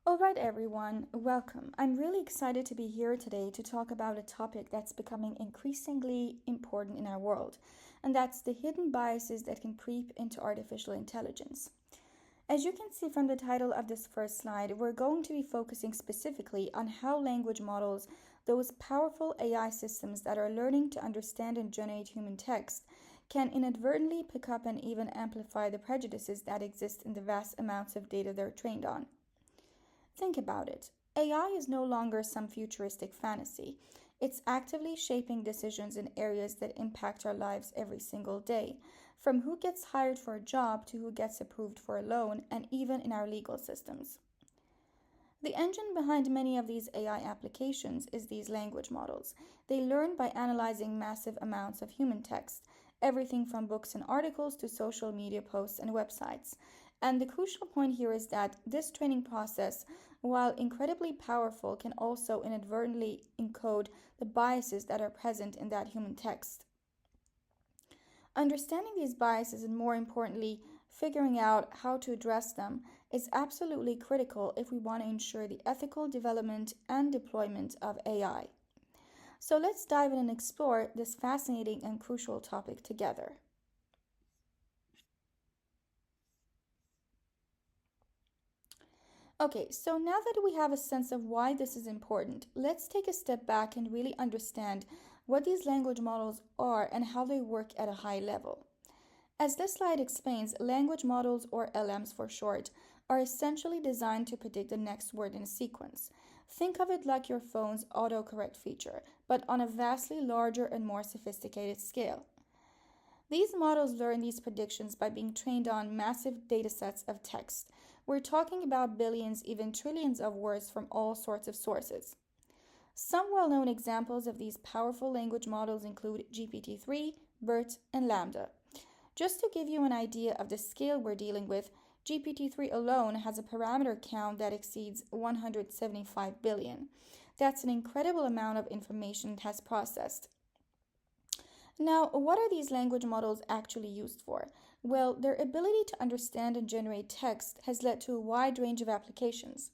Alright, everyone, welcome. I'm really excited to be here today to talk about a topic that's becoming increasingly important in our world, and that's the hidden biases that can creep into artificial intelligence. As you can see from the title of this first slide, we're going to be focusing specifically on how language models, those powerful AI systems that are learning to understand and generate human text, can inadvertently pick up and even amplify the prejudices that exist in the vast amounts of data they're trained on. Think about it. AI is no longer some futuristic fantasy. It's actively shaping decisions in areas that impact our lives every single day, from who gets hired for a job to who gets approved for a loan, and even in our legal systems. The engine behind many of these AI applications is these language models. They learn by analyzing massive amounts of human text, everything from books and articles to social media posts and websites. And the crucial point here is that this training process, while incredibly powerful, can also inadvertently encode the biases that are present in that human text. Understanding these biases and, more importantly, figuring out how to address them is absolutely critical if we want to ensure the ethical development and deployment of AI. So let's dive in and explore this fascinating and crucial topic together. Okay, so now that we have a sense of why this is important, let's take a step back and really understand what these language models are and how they work at a high level. As this slide explains, language models, or LMs for short, are essentially designed to predict the next word in a sequence. Think of it like your phone's autocorrect feature, but on a vastly larger and more sophisticated scale. These models learn these predictions by being trained on massive datasets of text. We're talking about billions, even trillions of words from all sorts of sources. Some well known examples of these powerful language models include GPT-3, BERT, and Lambda. Just to give you an idea of the scale we're dealing with, GPT-3 alone has a parameter count that exceeds 175 billion. That's an incredible amount of information it has processed. Now, what are these language models actually used for? Well, their ability to understand and generate text has led to a wide range of applications.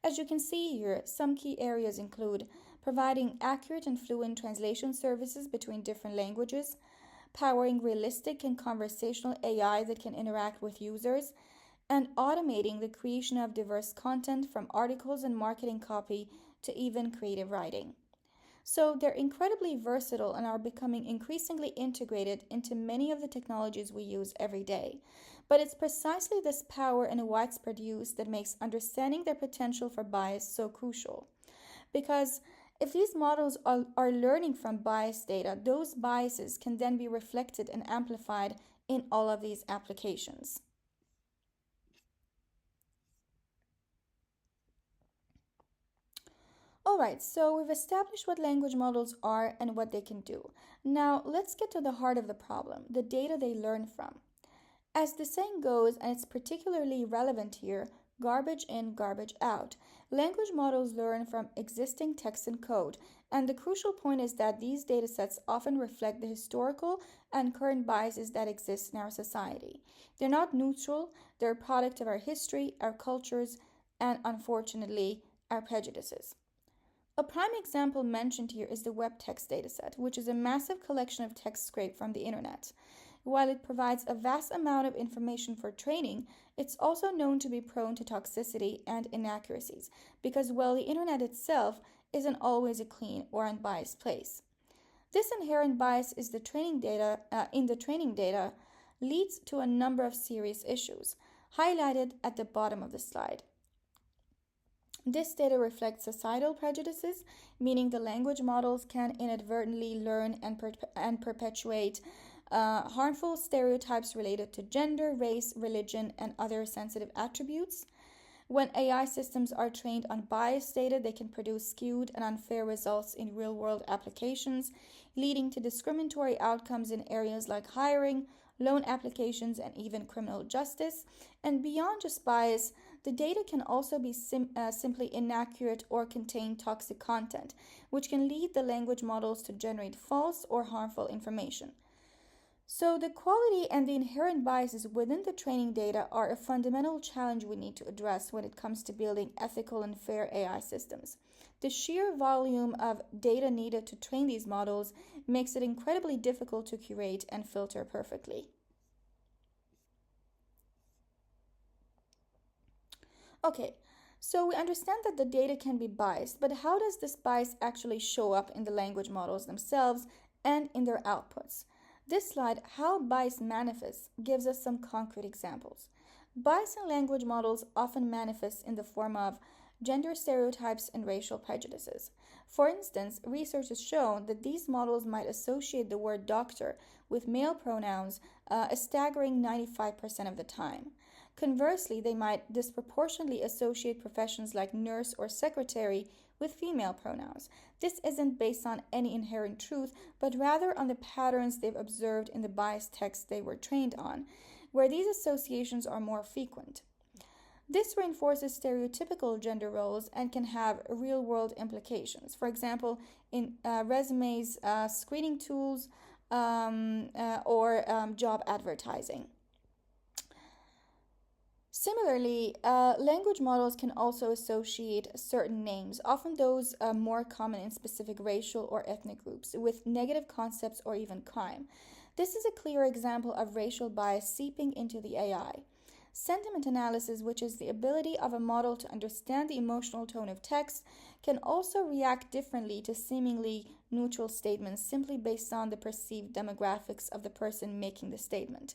As you can see here, some key areas include providing accurate and fluent translation services between different languages, powering realistic and conversational AI that can interact with users, and automating the creation of diverse content from articles and marketing copy to even creative writing. So they're incredibly versatile and are becoming increasingly integrated into many of the technologies we use every day. But it's precisely this power and widespread use that makes understanding their potential for bias so crucial. Because if these models are learning from biased data, those biases can then be reflected and amplified in all of these applications. Alright, so we've established what language models are and what they can do. Now, let's get to the heart of the problem, the data they learn from. As the saying goes, and it's particularly relevant here, garbage in, garbage out. Language models learn from existing text and code, and the crucial point is that these datasets often reflect the historical and current biases that exist in our society. They're not neutral, they're a product of our history, our cultures, and unfortunately, our prejudices. A prime example mentioned here is the web text dataset, which is a massive collection of text scraped from the internet. While it provides a vast amount of information for training, it's also known to be prone to toxicity and inaccuracies because, well, the internet itself isn't always a clean or unbiased place. This inherent bias is in the training data leads to a number of serious issues, highlighted at the bottom of the slide. This data reflects societal prejudices, meaning the language models can inadvertently learn and perpetuate harmful stereotypes related to gender, race, religion, and other sensitive attributes. When AI systems are trained on biased data, they can produce skewed and unfair results in real world applications, leading to discriminatory outcomes in areas like hiring, loan applications, and even criminal justice. And beyond just bias, the data can also be simply inaccurate or contain toxic content, which can lead the language models to generate false or harmful information. So, the quality and the inherent biases within the training data are a fundamental challenge we need to address when it comes to building ethical and fair AI systems. The sheer volume of data needed to train these models makes it incredibly difficult to curate and filter perfectly. Okay, so we understand that the data can be biased, but how does this bias actually show up in the language models themselves and in their outputs? This slide, How Bias Manifests, gives us some concrete examples. Bias in language models often manifests in the form of gender stereotypes and racial prejudices. For instance, research has shown that these models might associate the word doctor with male pronouns a staggering 95% of the time. Conversely, they might disproportionately associate professions like nurse or secretary with female pronouns. This isn't based on any inherent truth, but rather on the patterns they've observed in the biased texts they were trained on, where these associations are more frequent. This reinforces stereotypical gender roles and can have real world implications. For example, in resumes, screening tools, or job advertising. Similarly, language models can also associate certain names, often those more common in specific racial or ethnic groups, with negative concepts or even crime. This is a clear example of racial bias seeping into the AI. Sentiment analysis, which is the ability of a model to understand the emotional tone of text, can also react differently to seemingly neutral statements simply based on the perceived demographics of the person making the statement.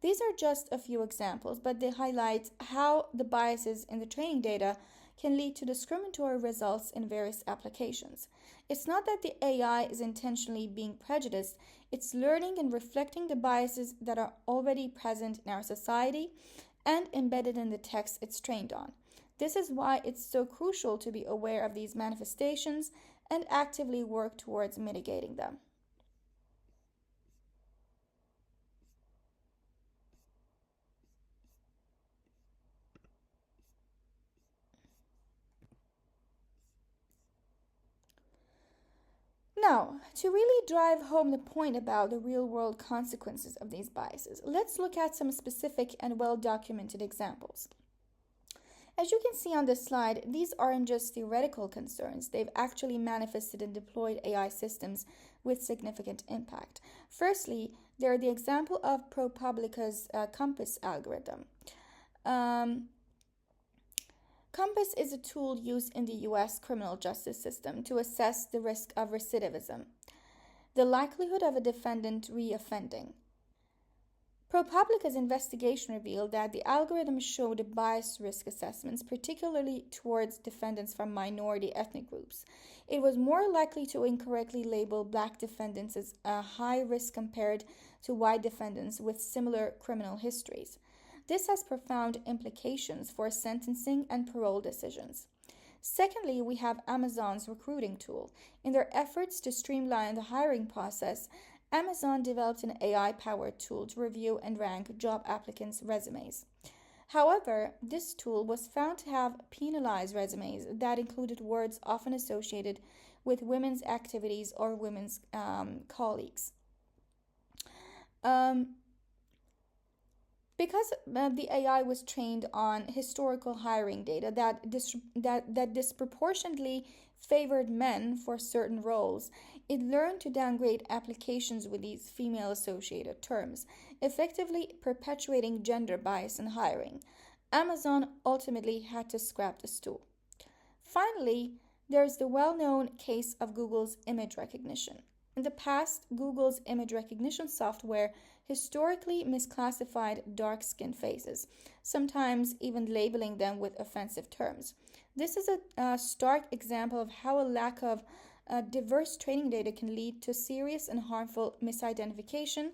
These are just a few examples, but they highlight how the biases in the training data can lead to discriminatory results in various applications. It's not that the AI is intentionally being prejudiced, it's learning and reflecting the biases that are already present in our society and embedded in the text it's trained on. This is why it's so crucial to be aware of these manifestations and actively work towards mitigating them. Now, to really drive home the point about the real world consequences of these biases, let's look at some specific and well documented examples. As you can see on this slide, these aren't just theoretical concerns, they've actually manifested in deployed AI systems with significant impact. Firstly, they're the example of ProPublica's Compass algorithm. Um, Compass is a tool used in the US criminal justice system to assess the risk of recidivism, the likelihood of a defendant reoffending. ProPublica's investigation revealed that the algorithm showed biased risk assessments, particularly towards defendants from minority ethnic groups. It was more likely to incorrectly label black defendants as a high risk compared to white defendants with similar criminal histories. This has profound implications for sentencing and parole decisions. Secondly, we have Amazon's recruiting tool. In their efforts to streamline the hiring process, Amazon developed an AI powered tool to review and rank job applicants' resumes. However, this tool was found to have penalized resumes that included words often associated with women's activities or women's colleagues. Um, because the AI was trained on historical hiring data that disproportionately favored men for certain roles, it learned to downgrade applications with these female associated terms, effectively perpetuating gender bias in hiring. Amazon ultimately had to scrap this tool. Finally, there's the well known case of Google's image recognition. In the past, Google's image recognition software historically misclassified dark skinned faces, sometimes even labeling them with offensive terms. This is a stark example of how a lack of diverse training data can lead to serious and harmful misidentification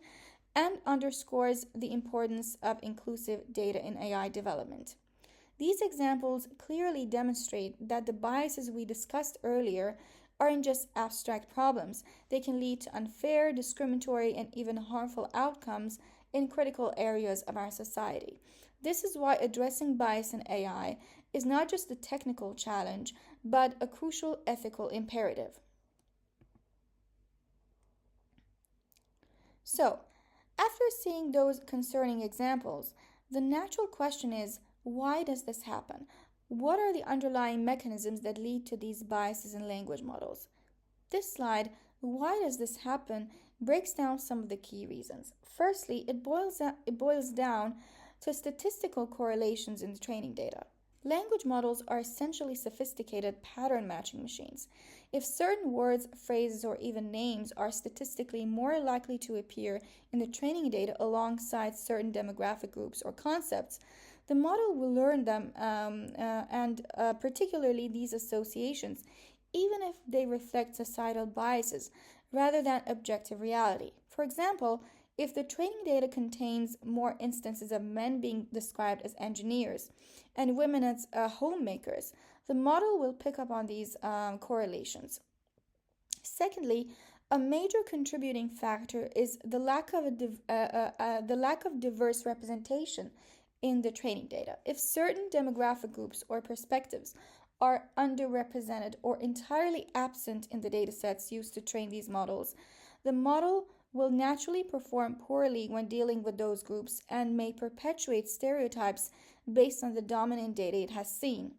and underscores the importance of inclusive data in AI development. These examples clearly demonstrate that the biases we discussed earlier aren't just abstract problems, they can lead to unfair, discriminatory, and even harmful outcomes in critical areas of our society. This is why addressing bias in AI is not just a technical challenge, but a crucial ethical imperative. So, After seeing those concerning examples, the natural question is, why does this happen? What are the underlying mechanisms that lead to these biases in language models? This slide, why does this happen, breaks down some of the key reasons. Firstly, it boils down to statistical correlations in the training data. Language models are essentially sophisticated pattern matching machines. If certain words, phrases, or even names are statistically more likely to appear in the training data alongside certain demographic groups or concepts, the model will learn them, and particularly these associations, even if they reflect societal biases rather than objective reality. For example, if the training data contains more instances of men being described as engineers and women as homemakers, the model will pick up on these correlations. Secondly, a major contributing factor is the lack of diverse representation in the training data. If certain demographic groups or perspectives are underrepresented or entirely absent in the datasets used to train these models, the model will naturally perform poorly when dealing with those groups and may perpetuate stereotypes based on the dominant data it has seen.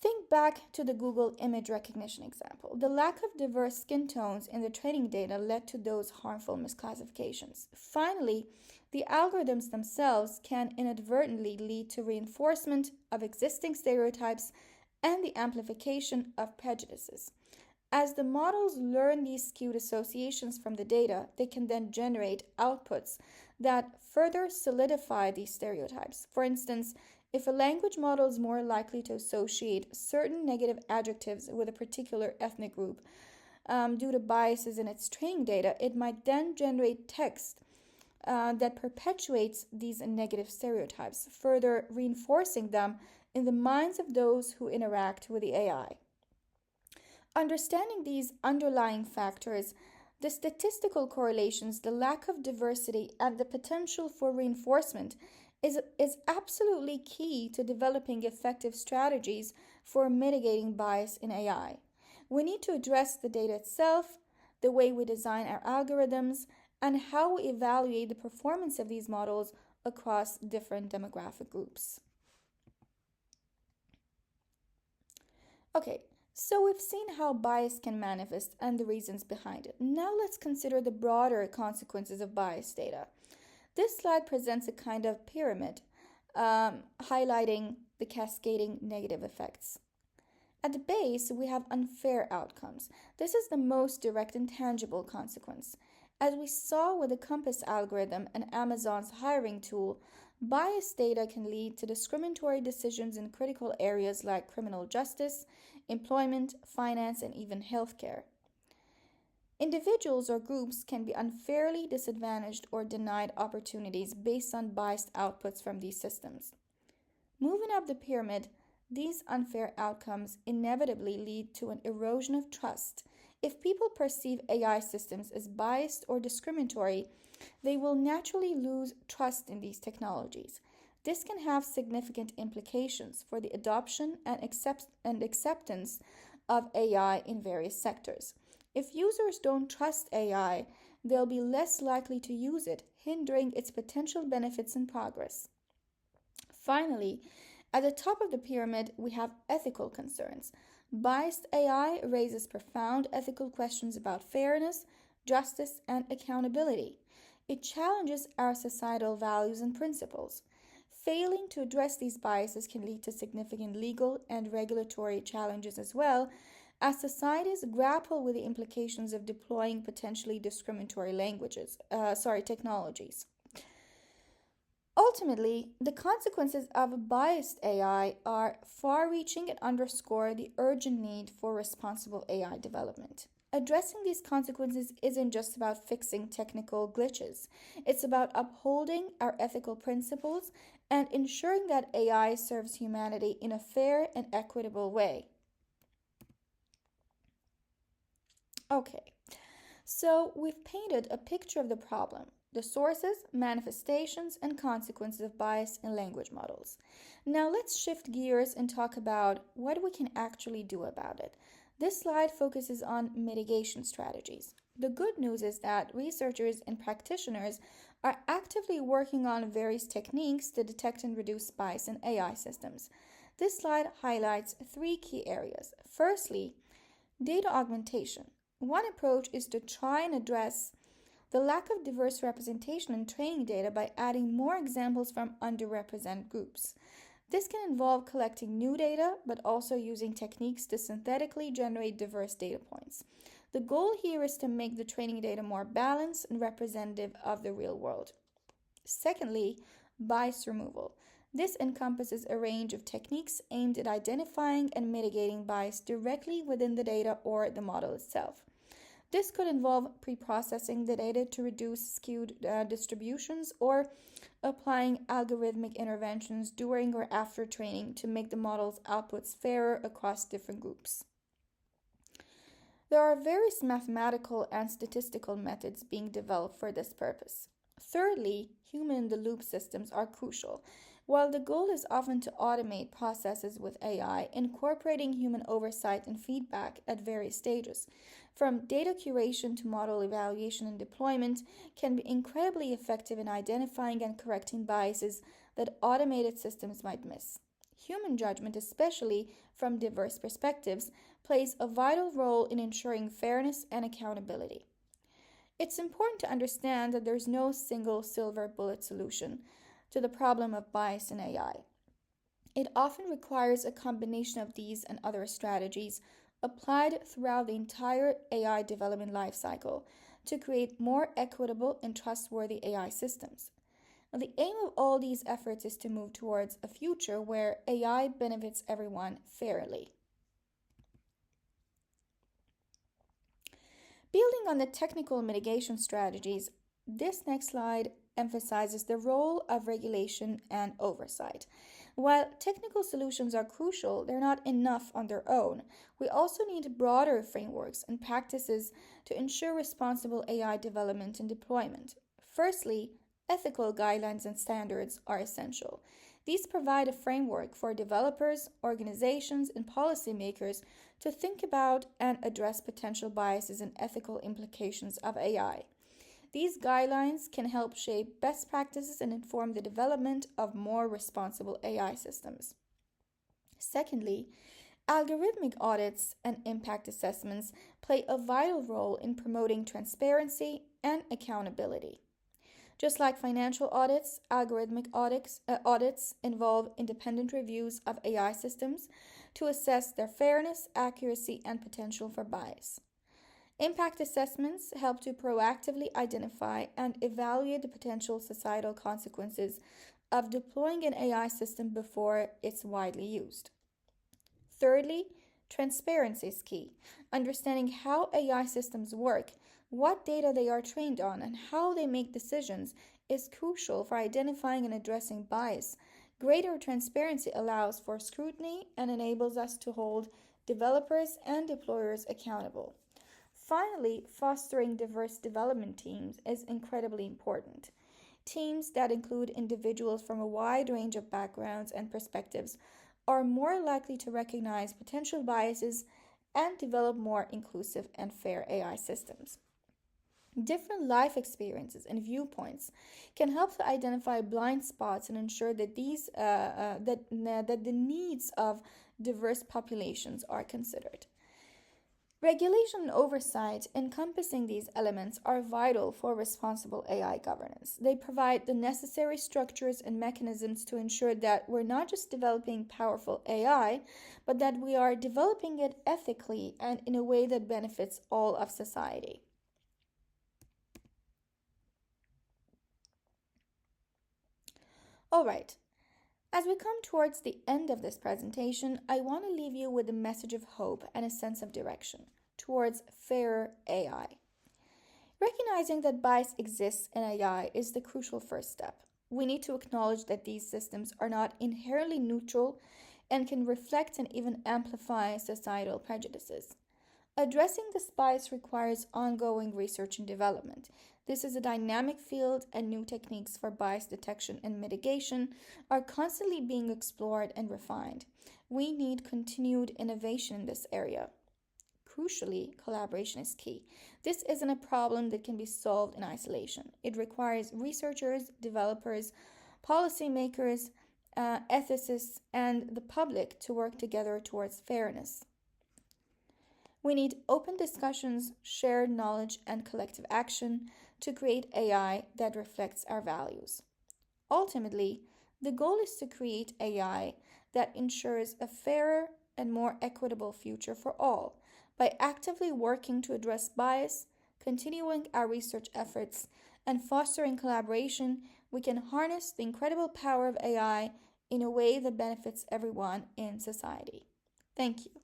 Think back to the Google image recognition example. The lack of diverse skin tones in the training data led to those harmful misclassifications. Finally, the algorithms themselves can inadvertently lead to reinforcement of existing stereotypes and the amplification of prejudices. As the models learn these skewed associations from the data, they can then generate outputs that further solidify these stereotypes. For instance, if a language model is more likely to associate certain negative adjectives with a particular ethnic group due to biases in its training data, it might then generate text that perpetuates these negative stereotypes, further reinforcing them in the minds of those who interact with the AI. Understanding these underlying factors, the statistical correlations, the lack of diversity, and the potential for reinforcement is absolutely key to developing effective strategies for mitigating bias in AI. We need to address the data itself, the way we design our algorithms, and how we evaluate the performance of these models across different demographic groups. Okay, so we've seen how bias can manifest and the reasons behind it. Now let's consider the broader consequences of bias data. This slide presents a kind of pyramid, highlighting the cascading negative effects. At the base, we have unfair outcomes. This is the most direct and tangible consequence. As we saw with the Compass algorithm and Amazon's hiring tool, biased data can lead to discriminatory decisions in critical areas like criminal justice, employment, finance, and even healthcare. Individuals or groups can be unfairly disadvantaged or denied opportunities based on biased outputs from these systems. Moving up the pyramid, these unfair outcomes inevitably lead to an erosion of trust. If people perceive AI systems as biased or discriminatory, they will naturally lose trust in these technologies. This can have significant implications for the adoption and acceptance of AI in various sectors. If users don't trust AI, they'll be less likely to use it, hindering its potential benefits and progress. Finally, at the top of the pyramid, we have ethical concerns. Biased AI raises profound ethical questions about fairness, justice, and accountability. It challenges our societal values and principles. Failing to address these biases can lead to significant legal and regulatory challenges as well, as societies grapple with the implications of deploying potentially discriminatory technologies. Ultimately, the consequences of biased AI are far-reaching and underscore the urgent need for responsible AI development. Addressing these consequences isn't just about fixing technical glitches. It's about upholding our ethical principles and ensuring that AI serves humanity in a fair and equitable way. Okay, so we've painted a picture of the problem, the sources, manifestations, and consequences of bias in language models. Now let's shift gears and talk about what we can actually do about it. This slide focuses on mitigation strategies. The good news is that researchers and practitioners are actively working on various techniques to detect and reduce bias in AI systems. This slide highlights three key areas. Firstly, data augmentation. One approach is to try and address the lack of diverse representation in training data by adding more examples from underrepresented groups. This can involve collecting new data, but also using techniques to synthetically generate diverse data points. The goal here is to make the training data more balanced and representative of the real world. Secondly, bias removal. This encompasses a range of techniques aimed at identifying and mitigating bias directly within the data or the model itself. This could involve pre-processing the data to reduce skewed distributions or applying algorithmic interventions during or after training to make the model's outputs fairer across different groups. There are various mathematical and statistical methods being developed for this purpose. Thirdly, human-in-the-loop systems are crucial. While the goal is often to automate processes with AI, incorporating human oversight and feedback at various stages, from data curation to model evaluation and deployment, can be incredibly effective in identifying and correcting biases that automated systems might miss. Human judgment, especially from diverse perspectives, plays a vital role in ensuring fairness and accountability. It's important to understand that there's no single silver bullet solution to the problem of bias in AI. It often requires a combination of these and other strategies applied throughout the entire AI development lifecycle to create more equitable and trustworthy AI systems. The aim of all these efforts is to move towards a future where AI benefits everyone fairly. Building on the technical mitigation strategies, this next slide emphasizes the role of regulation and oversight. While technical solutions are crucial, they're not enough on their own. We also need broader frameworks and practices to ensure responsible AI development and deployment. Firstly, ethical guidelines and standards are essential. These provide a framework for developers, organizations, and policymakers to think about and address potential biases and ethical implications of AI. These guidelines can help shape best practices and inform the development of more responsible AI systems. Secondly, algorithmic audits and impact assessments play a vital role in promoting transparency and accountability. Just like financial audits, algorithmic audits involve independent reviews of AI systems to assess their fairness, accuracy, and potential for bias. Impact assessments help to proactively identify and evaluate the potential societal consequences of deploying an AI system before it's widely used. Thirdly, transparency is key. Understanding how AI systems work, what data they are trained on, and how they make decisions is crucial for identifying and addressing bias. Greater transparency allows for scrutiny and enables us to hold developers and deployers accountable. Finally, fostering diverse development teams is incredibly important. Teams that include individuals from a wide range of backgrounds and perspectives are more likely to recognize potential biases and develop more inclusive and fair AI systems. Different life experiences and viewpoints can help to identify blind spots and ensure that the needs of diverse populations are considered. Regulation and oversight encompassing these elements are vital for responsible AI governance. They provide the necessary structures and mechanisms to ensure that we're not just developing powerful AI, but that we are developing it ethically and in a way that benefits all of society. All right, as we come towards the end of this presentation, I want to leave you with a message of hope and a sense of direction towards fairer AI. Recognizing that bias exists in AI is the crucial first step. We need to acknowledge that these systems are not inherently neutral and can reflect and even amplify societal prejudices. Addressing this bias requires ongoing research and development. This is a dynamic field, and new techniques for bias detection and mitigation are constantly being explored and refined. We need continued innovation in this area. crucially, collaboration is key. This isn't a problem that can be solved in isolation. It requires researchers, developers, policymakers, ethicists, and the public to work together towards fairness. We need open discussions, shared knowledge, and collective action to create AI that reflects our values. Ultimately, the goal is to create AI that ensures a fairer and more equitable future for all. By actively working to address bias, continuing our research efforts, and fostering collaboration, we can harness the incredible power of AI in a way that benefits everyone in society. Thank you.